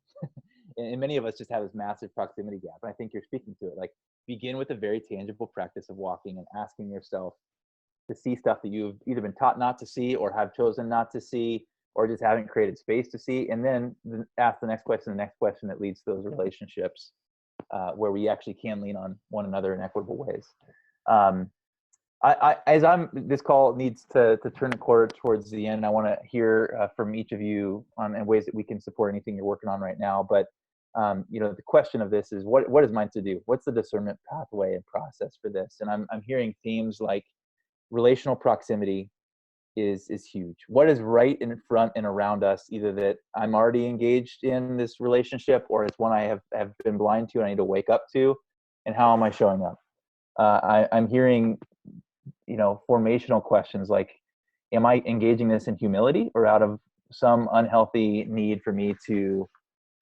And many of us just have this massive proximity gap. And I think you're speaking to it. Like, begin with a very tangible practice of walking and asking yourself to see stuff that you've either been taught not to see, or have chosen not to see, or just haven't created space to see. And then ask the next question that leads to those relationships where we actually can lean on one another in equitable ways. This call needs to turn the corner towards the end. I want to hear from each of you on ways that we can support anything you're working on right now. But the question of this is, what is mine to do? What's the discernment pathway and process for this? And I'm hearing themes like relational proximity is huge. What is right in front and around us, either that I'm already engaged in this relationship, or it's one I have been blind to and I need to wake up to, and how am I showing up? I'm hearing formational questions like, am I engaging this in humility or out of some unhealthy need for me to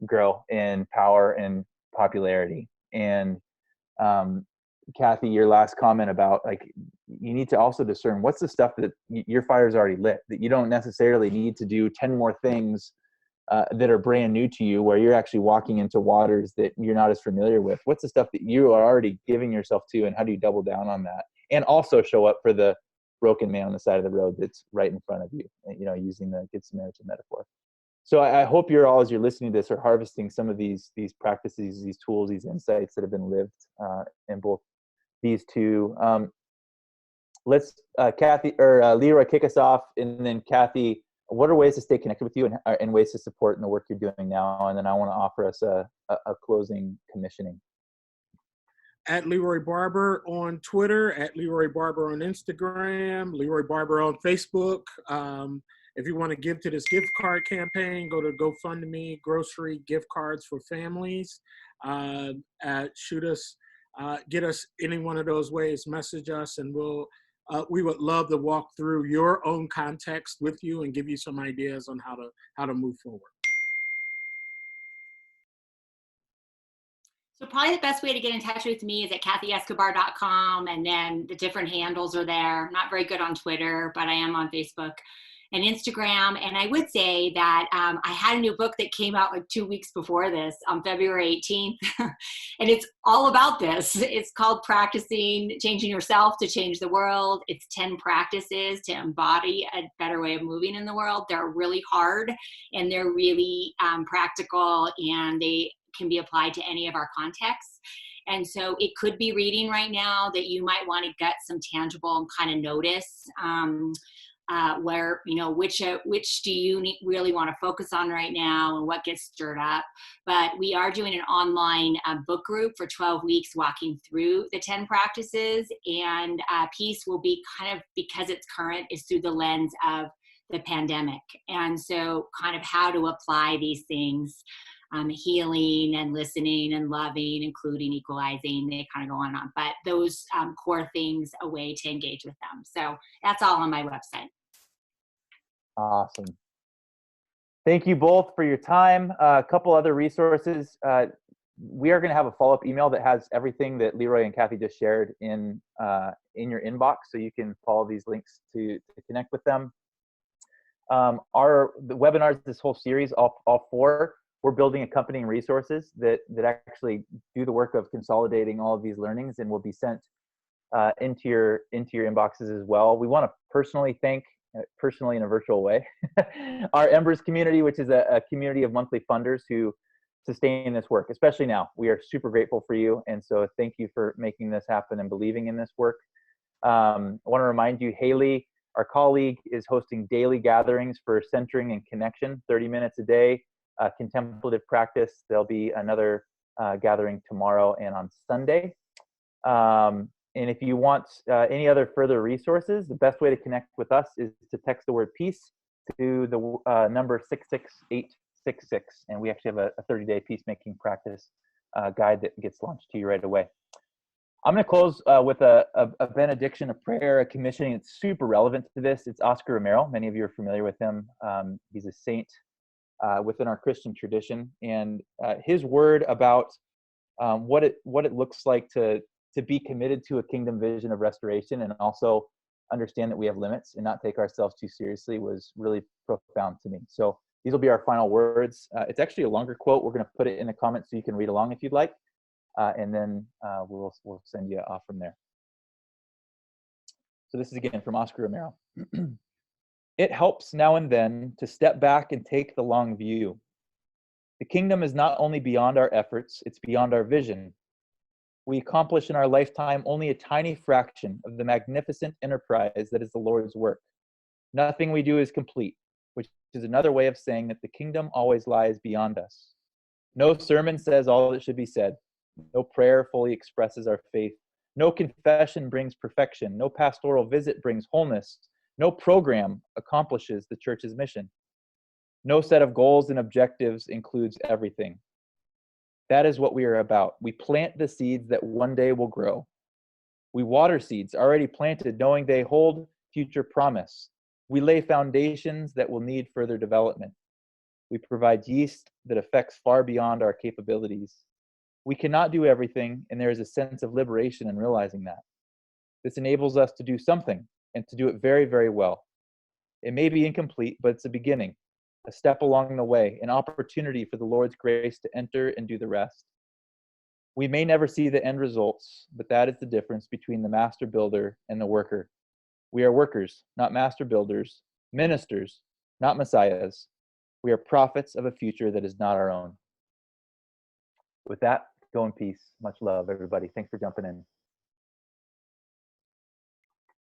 grow in power and popularity? And Kathy, your last comment about, like, you need to also discern what's the stuff that your fire's already lit, that you don't necessarily need to do 10 more things that are brand new to you, where you're actually walking into waters that you're not as familiar with? What's the stuff that you are already giving yourself to, and how do you double down on that? And also show up for the broken man on the side of the road that's right in front of you, using the Good Samaritan metaphor. So I hope you're all, as you're listening to this, are harvesting some of these practices, these tools, these insights that have been lived in both these two. Let's Kathy or Leroy kick us off, and then Kathy, what are ways to stay connected with you and ways to support in the work you're doing now? And then I want to offer us a closing commissioning. At Leroy Barber on Twitter, at Leroy Barber on Instagram, Leroy Barber on Facebook. If you want to give to this gift card campaign, go to GoFundMe, grocery gift cards for families. Shoot us, get us any one of those ways, message us, and we would love to walk through your own context with you and give you some ideas on how to move forward. So probably the best way to get in touch with me is at kathyescobar.com, and then the different handles are there. I'm not very good on Twitter, but I am on Facebook and Instagram. And I would say that I had a new book that came out like 2 weeks before this on February 18th. And it's all about this. It's called Practicing Changing Yourself to Change the World. It's 10 practices to embody a better way of moving in the world. They're really hard, and they're really practical, and they can be applied to any of our contexts. And so it could be reading right now that you might want to get some tangible and kind of notice where, which do you really want to focus on right now, and what gets stirred up. But we are doing an online book group for 12 weeks, walking through the 10 practices, and Peace will be kind of, because it's current, is through the lens of the pandemic. And so kind of how to apply these things, healing and listening and loving, including equalizing, they kind of go on and on. But those core things, a way to engage with them. So that's all on my website. Awesome. Thank you both for your time. A couple other resources. We are going to have a follow-up email that has everything that Leroy and Kathy just shared in your inbox, so you can follow these links to connect with them. The webinars, this whole series, all four, we're building accompanying resources that actually do the work of consolidating all of these learnings, and will be sent into your inboxes as well. We want to personally thank, personally in a virtual way, our Embers community, which is a community of monthly funders who sustain this work, especially now. We are super grateful for you, and so thank you for making this happen and believing in this work. I want to remind you, Haley, our colleague, is hosting daily gatherings for centering and connection, 30 minutes a day. Contemplative practice. There'll be another gathering tomorrow and on Sunday. And if you want any other further resources, the best way to connect with us is to text the word peace to the number 66866. And we actually have a 30-day peacemaking practice guide that gets launched to you right away. I'm going to close with a benediction, a prayer, a commissioning. It's super relevant to this. It's Oscar Romero. Many of you are familiar with him. He's a saint within our Christian tradition, and his word about what it looks like to be committed to a kingdom vision of restoration, and also understand that we have limits and not take ourselves too seriously, was really profound to me. So these will be our final words. It's actually a longer quote. We're going to put it in the comments so you can read along if you'd like, and then we'll send you off from there. So this is again from Oscar Romero. It helps now and then to step back and take the long view. The kingdom is not only beyond our efforts, it's beyond our vision. We accomplish in our lifetime only a tiny fraction of the magnificent enterprise that is the Lord's work. Nothing we do is complete, which is another way of saying that the kingdom always lies beyond us. No sermon says all that should be said. No prayer fully expresses our faith. No confession brings perfection. No pastoral visit brings wholeness. No program accomplishes the church's mission. No set of goals and objectives includes everything. That is what we are about. We plant the seeds that one day will grow. We water seeds already planted, knowing they hold future promise. We lay foundations that will need further development. We provide yeast that affects far beyond our capabilities. We cannot do everything, and there is a sense of liberation in realizing that. This enables us to do something, and to do it very, very well. It may be incomplete, but it's a beginning. a step along the way, an opportunity for the Lord's grace to enter and do the rest. We may never see the end results, but that is the difference between the master builder and the worker. We are workers, not master builders, ministers, not messiahs. We are prophets of a future that is not our own. With that, go in peace. Much love, everybody. Thanks for jumping in.